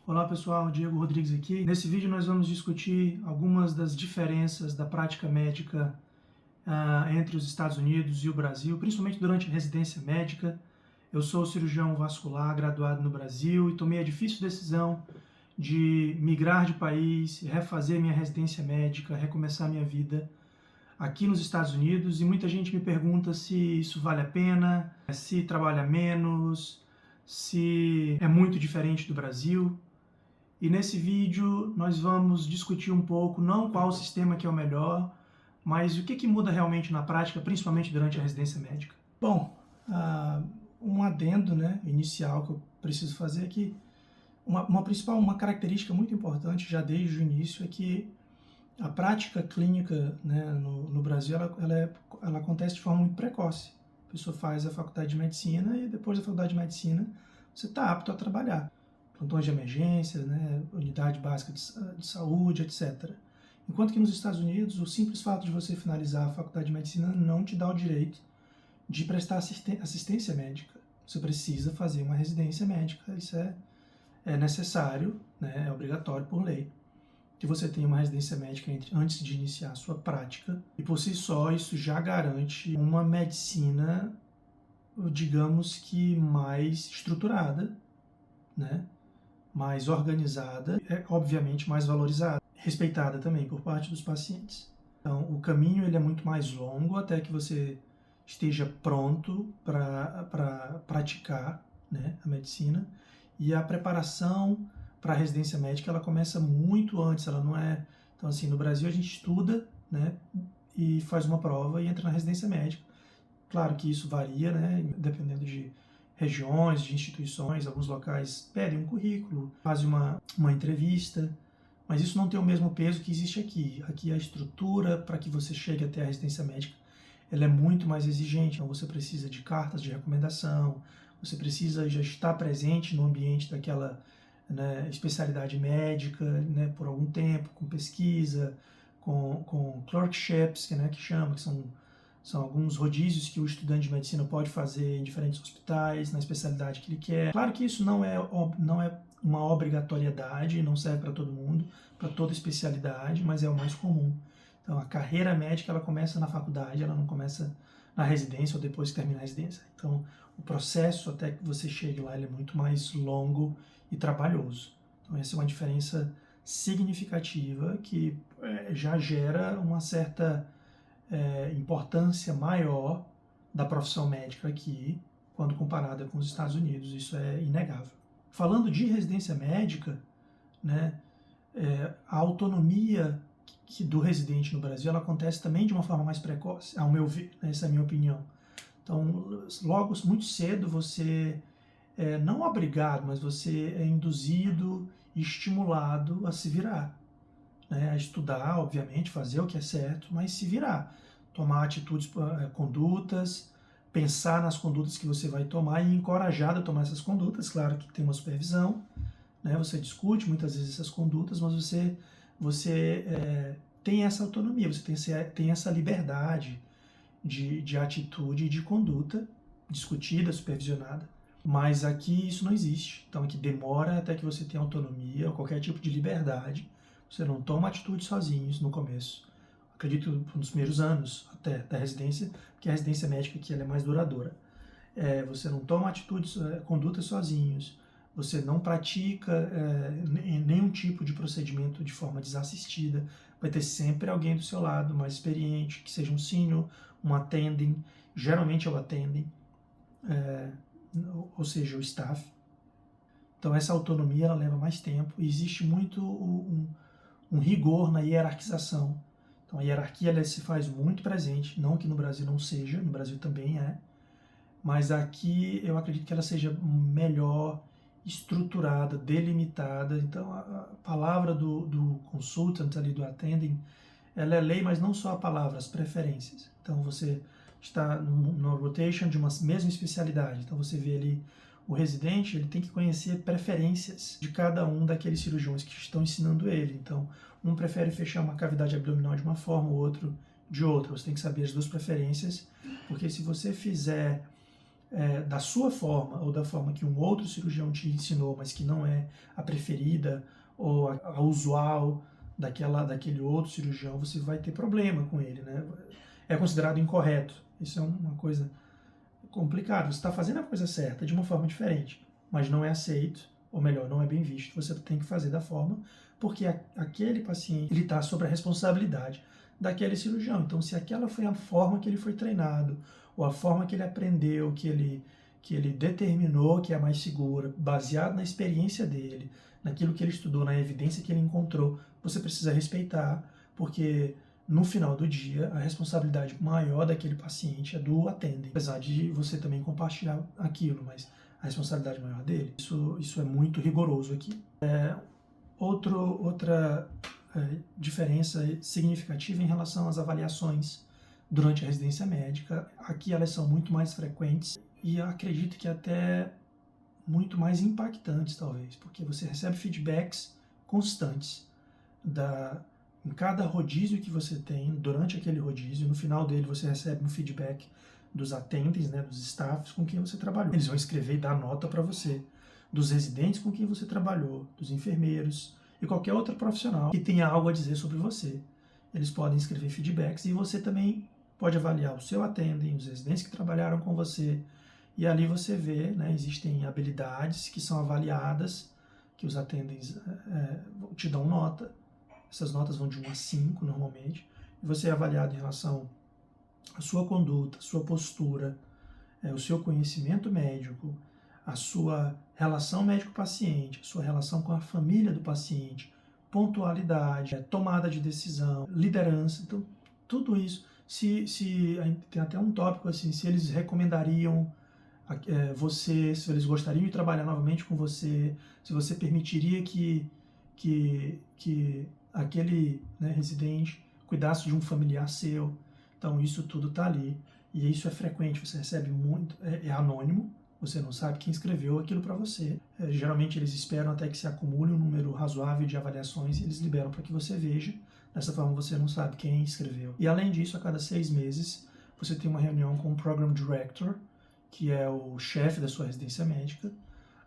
Olá pessoal, Diego Rodrigues aqui. Nesse vídeo nós vamos discutir algumas das diferenças da prática médica entre os Estados Unidos e o Brasil, principalmente durante a residência médica. Eu sou cirurgião vascular, graduado no Brasil, e tomei a difícil decisão de migrar de país, refazer minha residência médica, recomeçar minha vida aqui nos Estados Unidos, e muita gente me pergunta se isso vale a pena, se trabalha menos, se é muito diferente do Brasil. E nesse vídeo nós vamos discutir um pouco, não qual sistema que é o melhor, mas o que muda realmente na prática, principalmente durante a residência médica. Bom, um adendo inicial que eu preciso fazer aqui, uma característica muito importante já desde o início é que a prática clínica no Brasil ela acontece de forma muito precoce. A pessoa faz a faculdade de medicina e depois da faculdade de medicina você está apto a trabalhar. Plantões de emergência, unidade básica de saúde, etc. Enquanto que nos Estados Unidos, o simples fato de você finalizar a faculdade de medicina não te dá o direito de prestar assistência médica. Você precisa fazer uma residência médica, isso é necessário, é obrigatório por lei, que você tenha uma residência médica antes de iniciar a sua prática, e por si só isso já garante uma medicina, digamos que mais estruturada, mais organizada, obviamente mais valorizada, respeitada também por parte dos pacientes. Então, o caminho ele é muito mais longo até que você esteja pronto para praticar a medicina, e a preparação para a residência médica ela começa muito antes, ela não é... Então, assim, no Brasil a gente estuda, e faz uma prova e entra na residência médica. Claro que isso varia, dependendo de regiões, de instituições. Alguns locais pedem um currículo, fazem uma entrevista, mas isso não tem o mesmo peso que existe aqui. Aqui a estrutura para que você chegue até a residência médica ela é muito mais exigente. Então você precisa de cartas de recomendação, você precisa já estar presente no ambiente daquela especialidade médica por algum tempo, com pesquisa, com clerkships, que chama, que são alguns rodízios que o estudante de medicina pode fazer em diferentes hospitais, na especialidade que ele quer. Claro que isso não é uma obrigatoriedade, não serve para todo mundo, para toda especialidade, mas é o mais comum. Então, a carreira médica ela começa na faculdade, ela não começa na residência ou depois que termina a residência. Então, o processo até que você chegue lá ele é muito mais longo e trabalhoso. Então, essa é uma diferença significativa que já gera uma certa importância maior da profissão médica aqui, quando comparada com os Estados Unidos, isso é inegável. Falando de residência médica, a autonomia do residente no Brasil ela acontece também de uma forma mais precoce, ao meu ver, essa é a minha opinião. Então, logo, muito cedo, você não obrigado, mas você é induzido e estimulado a se virar, a estudar, obviamente, fazer o que é certo, mas se virar, tomar atitudes, condutas, pensar nas condutas que você vai tomar e encorajado a tomar essas condutas. Claro que tem uma supervisão, você discute muitas vezes essas condutas, mas você tem essa autonomia, você tem essa liberdade de atitude e de conduta discutida, supervisionada. Mas aqui isso não existe. Então aqui demora até que você tenha autonomia, ou qualquer tipo de liberdade. Você não toma atitude sozinhos no começo. Acredito nos primeiros anos até da residência, porque a residência médica aqui ela é mais duradoura. Você não toma atitudes, condutas sozinhos. Você não pratica nenhum tipo de procedimento de forma desassistida. Vai ter sempre alguém do seu lado, mais experiente, que seja um senior, um attending. Geralmente é o attending, ou seja, o staff. Então essa autonomia ela leva mais tempo. E existe muito um rigor na hierarquização. Então a hierarquia ela se faz muito presente, não que no Brasil não seja, no Brasil também é, mas aqui eu acredito que ela seja melhor estruturada, delimitada. Então a palavra do consultant ali, do attending, ela é lei, mas não só a palavra, as preferências. Então você está no rotation de uma mesma especialidade, então você vê ali o residente, ele tem que conhecer preferências de cada um daqueles cirurgiões que estão ensinando ele. Então, um prefere fechar uma cavidade abdominal de uma forma, o outro de outra. Você tem que saber as duas preferências, porque se você fizer da sua forma ou da forma que um outro cirurgião te ensinou, mas que não é a preferida ou a usual daquele outro cirurgião, você vai ter problema com ele, né? É considerado incorreto. Isso é uma coisa complicada. Você está fazendo a coisa certa de uma forma diferente, mas não é aceito, ou melhor, não é bem visto. Você tem que fazer da forma, porque aquele paciente ele está sob a responsabilidade daquele cirurgião. Então, se aquela foi a forma que ele foi treinado, ou a forma que ele aprendeu, que ele determinou que é a mais segura, baseado na experiência dele, naquilo que ele estudou, na evidência que ele encontrou, você precisa respeitar, porque no final do dia, a responsabilidade maior daquele paciente é do attending, apesar de você também compartilhar aquilo, mas a responsabilidade maior dele, isso é muito rigoroso aqui. Outra diferença significativa em relação às avaliações durante a residência médica, aqui elas são muito mais frequentes e eu acredito que até muito mais impactantes, talvez, porque você recebe feedbacks constantes em cada rodízio que você tem, durante aquele rodízio, no final dele você recebe um feedback dos attendings, né, dos staffs com quem você trabalhou. Eles vão escrever e dar nota para você, dos residentes com quem você trabalhou, dos enfermeiros e qualquer outro profissional que tenha algo a dizer sobre você. Eles podem escrever feedbacks e você também pode avaliar o seu attending, os residentes que trabalharam com você, e ali você vê, né, existem habilidades que são avaliadas, que os attendings te dão nota. Essas notas vão de 1 a 5 normalmente, e você é avaliado em relação à sua conduta, à sua postura, o seu conhecimento médico, a sua relação médico-paciente, a sua relação com a família do paciente, pontualidade, tomada de decisão, liderança. Então, tudo isso, tem até um tópico assim, se eles recomendariam você, se eles gostariam de trabalhar novamente com você, se você permitiria que aquele, né, residente cuidasse de um familiar seu. Então isso tudo está ali, e isso é frequente, você recebe muito, é anônimo, você não sabe quem escreveu aquilo para você. Geralmente eles esperam até que se acumule um número razoável de avaliações e eles liberam para que você veja. Dessa forma você não sabe quem escreveu. E além disso, a cada 6 meses, você tem uma reunião com o Program Director, que é o chefe da sua residência médica,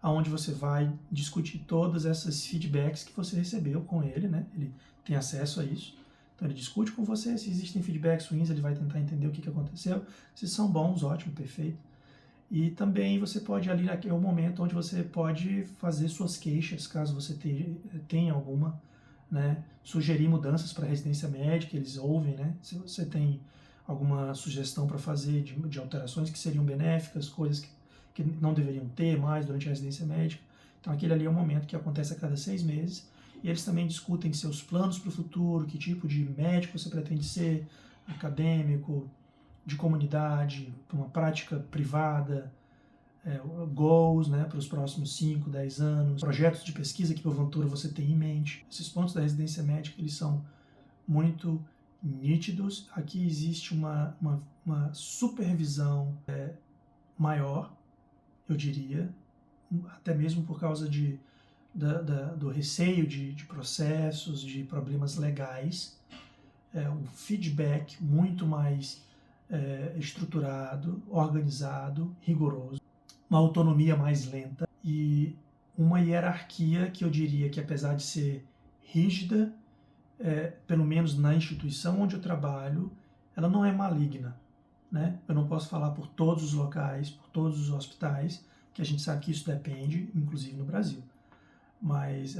onde você vai discutir todas essas feedbacks que você recebeu com ele, né? Ele tem acesso a isso. Então ele discute com você, se existem feedbacks ruins, ele vai tentar entender o que aconteceu. Se são bons, ótimo, perfeito. E também você pode, ali é o momento onde você pode fazer suas queixas, caso você tenha alguma, né? Sugerir mudanças para a residência médica, eles ouvem, né? Se você tem alguma sugestão para fazer de alterações que seriam benéficas, coisas que não deveriam ter mais durante a residência médica. Então aquele ali é um momento que acontece a cada 6 meses, e eles também discutem seus planos para o futuro, que tipo de médico você pretende ser, acadêmico, de comunidade, para uma prática privada, goals, né, para os próximos 5, 10 anos, projetos de pesquisa que porventura você tem em mente. Esses pontos da residência médica, eles são muito nítidos. Aqui existe uma supervisão maior, eu diria, até mesmo por causa do receio de processos, de problemas legais, um feedback muito mais estruturado, organizado, rigoroso, uma autonomia mais lenta e uma hierarquia que eu diria que, apesar de ser rígida, pelo menos na instituição onde eu trabalho, ela não é maligna, né? Eu não posso falar por todos os locais, por todos os hospitais, que a gente sabe que isso depende, inclusive no Brasil. Mas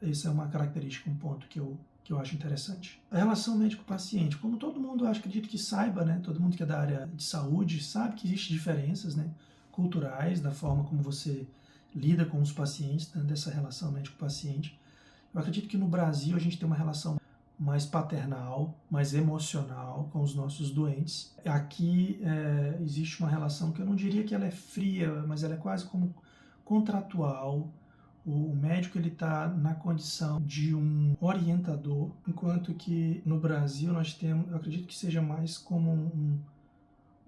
essa é uma característica, um ponto que eu acho interessante. A relação médico-paciente, como todo mundo, eu acredito que saiba, né? Todo mundo que é da área de saúde sabe que existem diferenças, né, culturais, da forma como você lida com os pacientes, né, dessa relação médico-paciente. Eu acredito que no Brasil a gente tem uma relação mais paternal, mais emocional com os nossos doentes. Aqui existe uma relação que eu não diria que ela é fria, mas ela é quase como contratual. O médico ele está na condição de um orientador, enquanto que no Brasil nós temos, eu acredito que seja mais como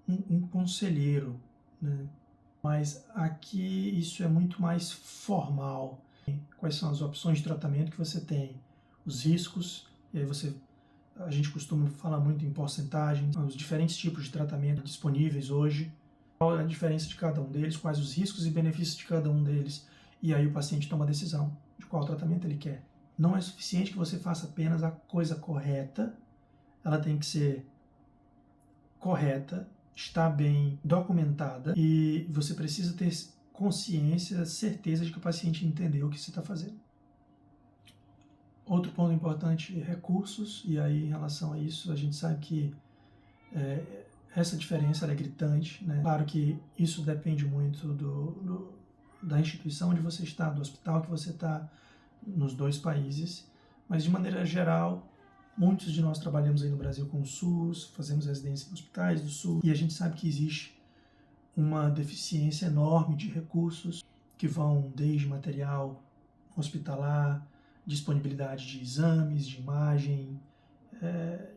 um conselheiro, né? Mas aqui isso é muito mais formal. Quais são as opções de tratamento que você tem, os riscos, e aí a gente costuma falar muito em porcentagem, os diferentes tipos de tratamento disponíveis hoje, qual é a diferença de cada um deles, quais os riscos e benefícios de cada um deles, e aí o paciente toma a decisão de qual tratamento ele quer. Não é suficiente que você faça apenas a coisa correta, ela tem que ser correta, está bem documentada e você precisa ter consciência, certeza de que o paciente entendeu o que você está fazendo. Outro ponto importante é recursos, e aí em relação a isso a gente sabe que essa diferença é gritante, né? Claro que isso depende muito da instituição onde você está, do hospital que você está, nos dois países, mas de maneira geral, muitos de nós trabalhamos aí no Brasil com o SUS, fazemos residência em hospitais do SUS, e a gente sabe que existe uma deficiência enorme de recursos que vão desde material hospitalar, disponibilidade de exames, de imagem,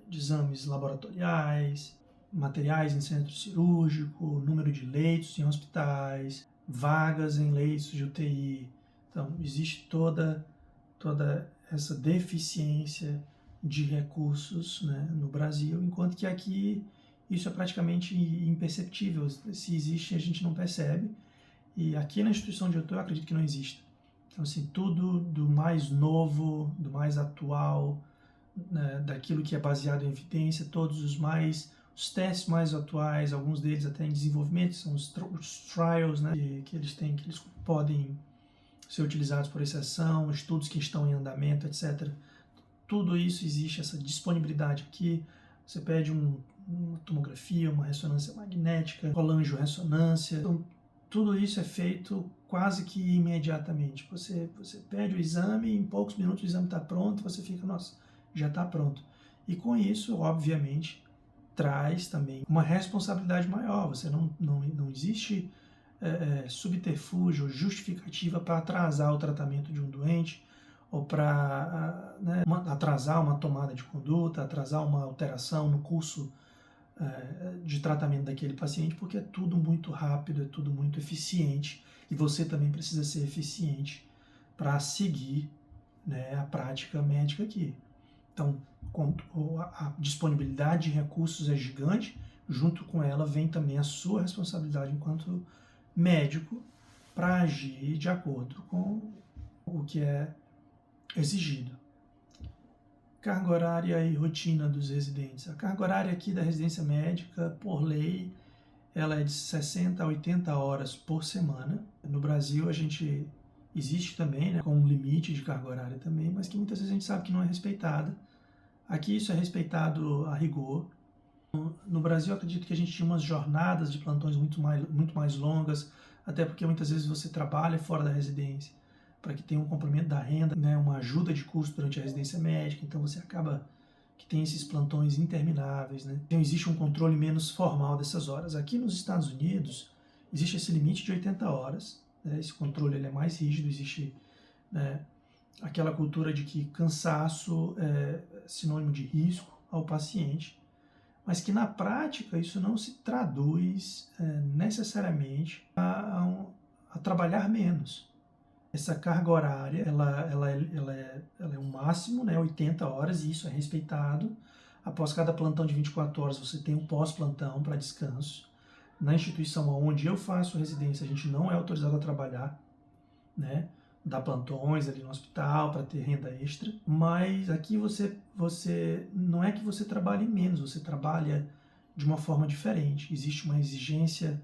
de exames laboratoriais, materiais em centro cirúrgico, número de leitos em hospitais, vagas em leitos de UTI. Então, existe toda essa deficiência de recursos, né, no Brasil, enquanto que aqui isso é praticamente imperceptível. Se existe, a gente não percebe. E aqui na instituição onde eu estou, eu acredito que não existe. Então, assim, tudo do mais novo, do mais atual, né, daquilo que é baseado em evidência, todos os testes mais atuais, alguns deles até em desenvolvimento, são os trials, né, que eles têm, que eles podem ser utilizados por exceção, estudos que estão em andamento, etc. Tudo isso existe, essa disponibilidade aqui. Você pede uma tomografia, uma ressonância magnética, colangio-ressonância. Então, tudo isso é feito quase que imediatamente. Você pede o exame, em poucos minutos o exame está pronto, você fica, nossa, já está pronto. E com isso, obviamente, traz também uma responsabilidade maior. Você não existe subterfúgio, justificativa para atrasar o tratamento de um doente, ou para atrasar uma tomada de conduta, atrasar uma alteração no curso de tratamento daquele paciente, porque é tudo muito rápido, é tudo muito eficiente, e você também precisa ser eficiente para seguir, né, a prática médica aqui. Então, a disponibilidade de recursos é gigante, junto com ela vem também a sua responsabilidade enquanto médico para agir de acordo com o que é exigido. Carga horária e rotina dos residentes. A carga horária aqui da residência médica, por lei, ela é de 60 a 80 horas por semana. No Brasil, existe também, né, com um limite de carga horária também, mas que muitas vezes a gente sabe que não é respeitada. Aqui isso é respeitado a rigor. No Brasil, eu acredito que a gente tinha umas jornadas de plantões muito mais longas, até porque muitas vezes você trabalha fora da residência, para que tenha um complemento da renda, né, uma ajuda de custo durante a residência médica, então você acaba que tem esses plantões intermináveis, né? Então existe um controle menos formal dessas horas. Aqui nos Estados Unidos existe esse limite de 80 horas, né? Esse controle ele é mais rígido, existe, né, aquela cultura de que cansaço é sinônimo de risco ao paciente, mas que na prática isso não se traduz necessariamente a trabalhar menos. Essa carga horária, ela é um máximo, né, 80 horas, e isso é respeitado. Após cada plantão de 24 horas, você tem um pós-plantão para descanso. Na instituição onde eu faço residência, a gente não é autorizado a trabalhar, né, dá plantões ali no hospital para ter renda extra, mas aqui você não é que você trabalhe menos, você trabalha de uma forma diferente. Existe uma exigência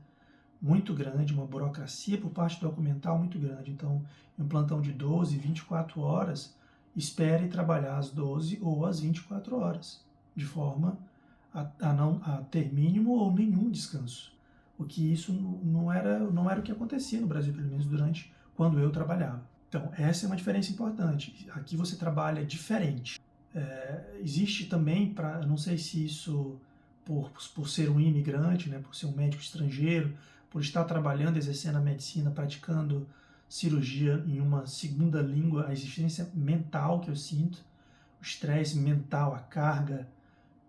muito grande, uma burocracia por parte documental muito grande. Então, em um plantão de 12, 24 horas, espere trabalhar às 12 ou às 24 horas, de forma a ter mínimo ou nenhum descanso. O que isso não era o que acontecia no Brasil, pelo menos quando eu trabalhava. Então, essa é uma diferença importante. Aqui você trabalha diferente. Existe também, eu não sei se isso, por ser um imigrante, né, por ser um médico estrangeiro, por estar trabalhando, exercendo a medicina, praticando cirurgia em uma segunda língua, a existência mental que eu sinto, o estresse mental, a carga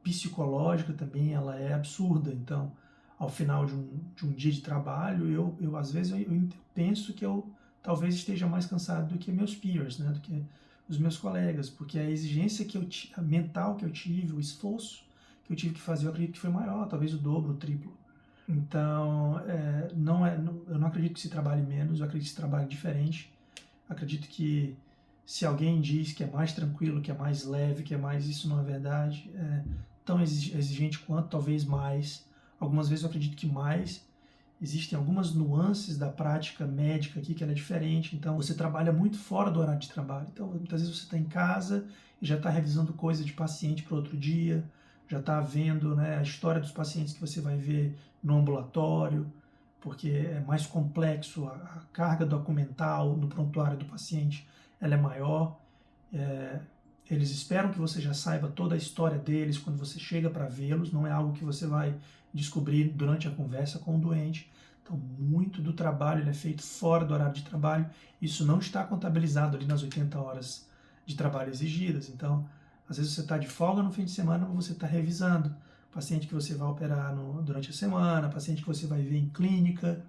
psicológica também, ela é absurda. Então, ao final de um dia de trabalho, eu às vezes eu penso que eu talvez esteja mais cansado do que meus peers, né, do que os meus colegas, porque a exigência a mental que eu tive, o esforço que eu tive que fazer, eu acredito que foi maior, talvez o dobro, o triplo. Então, eu não acredito que se trabalhe menos, eu acredito que se trabalhe diferente. Acredito que se alguém diz que é mais tranquilo, que é mais leve, que é mais, isso não é verdade. É tão exigente quanto, talvez mais. Algumas vezes eu acredito que mais. Existem algumas nuances da prática médica aqui que ela é diferente, então você trabalha muito fora do horário de trabalho. Então, muitas vezes você está em casa e já está revisando coisa de paciente para outro dia, já está vendo, né, a história dos pacientes que você vai ver no ambulatório, porque é mais complexo, a carga documental no prontuário do paciente ela é maior. É, eles esperam que você já saiba toda a história deles quando você chega para vê-los, não é algo que você vai descobrir durante a conversa com o doente. Então, muito do trabalho ele é feito fora do horário de trabalho, isso não está contabilizado ali nas 80 horas de trabalho exigidas. Então, às vezes você está de folga no fim de semana, mas você está revisando paciente que você vai operar durante a semana, paciente que você vai ver em clínica,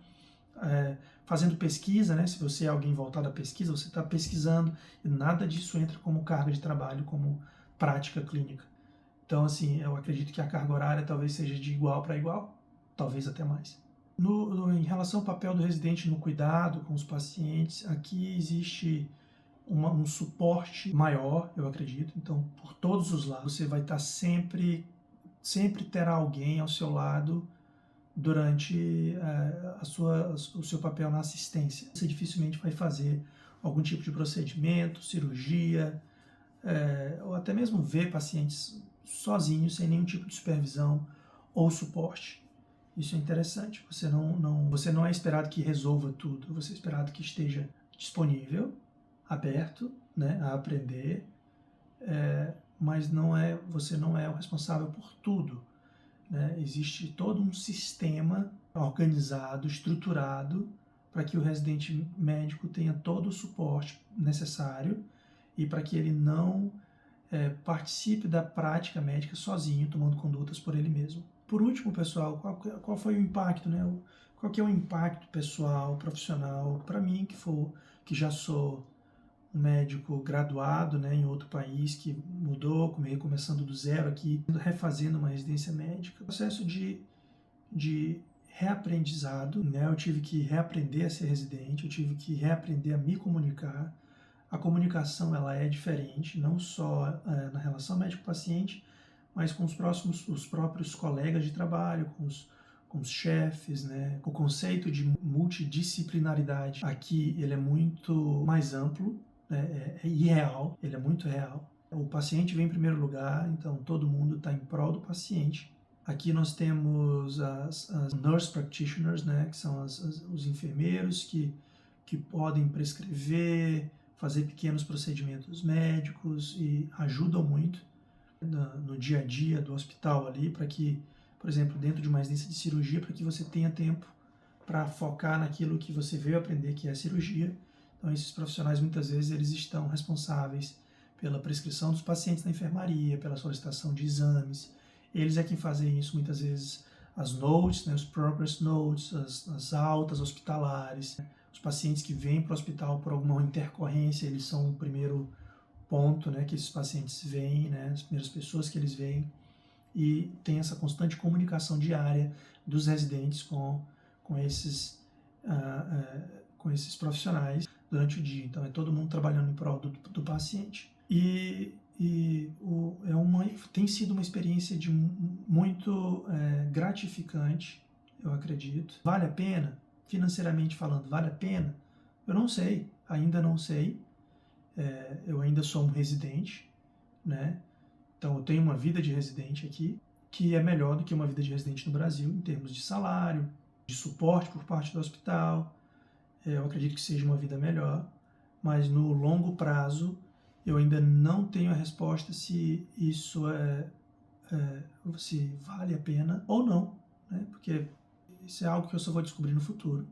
fazendo pesquisa, né? Se você é alguém voltado à pesquisa, você está pesquisando e nada disso entra como carga de trabalho, como prática clínica. Então, assim, eu acredito que a carga horária talvez seja de igual para igual, talvez até mais. Em relação ao papel do residente no cuidado com os pacientes, aqui existe um suporte maior, eu acredito. Então, por todos os lados, você vai estar sempre terá alguém ao seu lado durante o seu papel na assistência. Você dificilmente vai fazer algum tipo de procedimento, cirurgia, ou até mesmo ver pacientes sozinhos, sem nenhum tipo de supervisão ou suporte. Isso é interessante. Você não é esperado que resolva tudo, você é esperado que esteja disponível, aberto, né, a aprender, mas você não é o responsável por tudo. Né? Existe todo um sistema organizado, estruturado, para que o residente médico tenha todo o suporte necessário e para que ele não participe da prática médica sozinho, tomando condutas por ele mesmo. Por último, pessoal, qual foi o impacto, né? Qual que é o impacto pessoal, profissional, para mim, que já sou um médico graduado, né, em outro país, que mudou, recomeçando do zero aqui, refazendo uma residência médica. Processo de reaprendizado, né? Eu tive que reaprender a ser residente, eu tive que reaprender a me comunicar. A comunicação ela é diferente, não só na relação médico-paciente, mas com os próprios colegas de trabalho, com os chefes, né? O conceito de multidisciplinaridade aqui ele é muito mais amplo, né? É irreal, ele é muito real. O paciente vem em primeiro lugar, então todo mundo está em prol do paciente. Aqui nós temos as nurse practitioners, né? Que são os enfermeiros que podem prescrever, fazer pequenos procedimentos médicos e ajudam muito no dia a dia do hospital ali, para que, por exemplo, dentro de uma residência de cirurgia, para que você tenha tempo para focar naquilo que você veio aprender, que é a cirurgia. Então, esses profissionais, muitas vezes, eles estão responsáveis pela prescrição dos pacientes na enfermaria, pela solicitação de exames. Eles é quem fazem isso, muitas vezes, as notes, né, os progress notes, as altas hospitalares. Os pacientes que vêm para o hospital por alguma intercorrência, eles são o primeiro ponto, né, que esses pacientes vêm, né, as primeiras pessoas que eles veem, e tem essa constante comunicação diária dos residentes com esses profissionais durante o dia. Então, é todo mundo trabalhando em prol do paciente. Tem sido uma experiência muito gratificante, eu acredito. Vale a pena? Financeiramente falando, vale a pena? Eu não sei, ainda não sei. Eu ainda sou um residente, né? Então eu tenho uma vida de residente aqui, que é melhor do que uma vida de residente no Brasil, em termos de salário, de suporte por parte do hospital. Eu acredito que seja uma vida melhor, mas no longo prazo eu ainda não tenho a resposta se isso se vale a pena ou não, né? Porque isso é algo que eu só vou descobrir no futuro.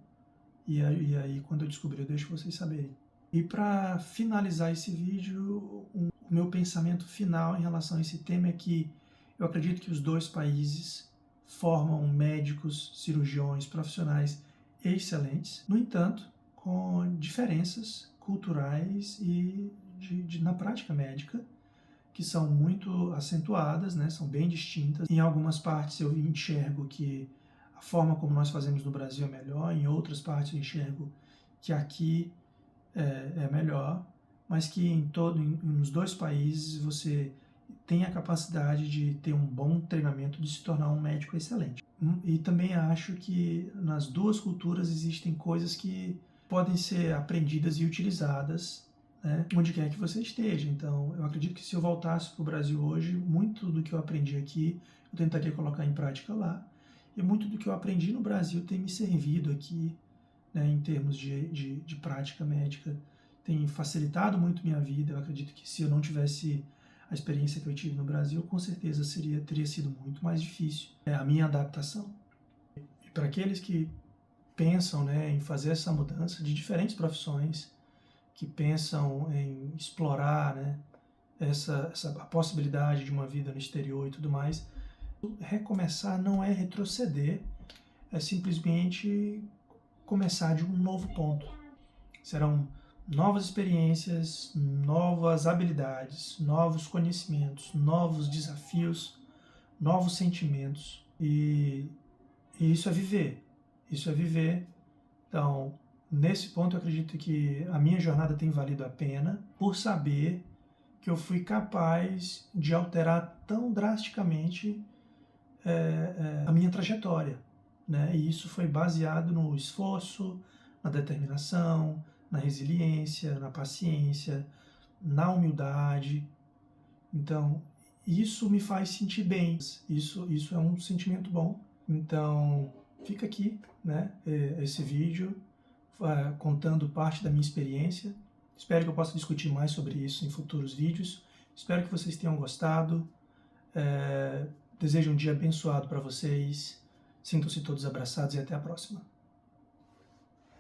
E aí, quando eu descobrir, eu deixo vocês saberem. E para finalizar esse vídeo, o meu pensamento final em relação a esse tema é que eu acredito que os dois países formam médicos, cirurgiões, profissionais excelentes, no entanto, com diferenças culturais e na prática médica, que são muito acentuadas, né? São bem distintas. Em algumas partes eu enxergo que a a forma como nós fazemos no Brasil é melhor, em outras partes eu enxergo que aqui é melhor, mas que nos dois países você tem a capacidade de ter um bom treinamento, de se tornar um médico excelente. E também acho que nas duas culturas existem coisas que podem ser aprendidas e utilizadas, né, onde quer que você esteja. Então, eu acredito que se eu voltasse para o Brasil hoje, muito do que eu aprendi aqui, eu tentaria colocar em prática lá. E muito do que eu aprendi no Brasil tem me servido aqui, né, em termos de prática médica, tem facilitado muito minha vida. Eu acredito que se eu não tivesse a experiência que eu tive no Brasil, com certeza teria sido muito mais difícil a minha adaptação. E para aqueles que pensam, né, em fazer essa mudança de diferentes profissões, que pensam em explorar, né, a possibilidade de uma vida no exterior e tudo mais, recomeçar não é retroceder, é simplesmente começar de um novo ponto. Serão novas experiências, novas habilidades, novos conhecimentos, novos desafios, novos sentimentos. E isso é viver. Isso é viver. Então, nesse ponto, eu acredito que a minha jornada tem valido a pena por saber que eu fui capaz de alterar tão drasticamente a minha trajetória, né? E isso foi baseado no esforço, na determinação, na resiliência, na paciência, na humildade. Então, isso me faz sentir bem. Isso é um sentimento bom. Então, fica aqui, né, esse vídeo contando parte da minha experiência. Espero que eu possa discutir mais sobre isso em futuros vídeos. Espero que vocês tenham gostado. Desejo um dia abençoado para vocês. Sintam-se todos abraçados e até a próxima.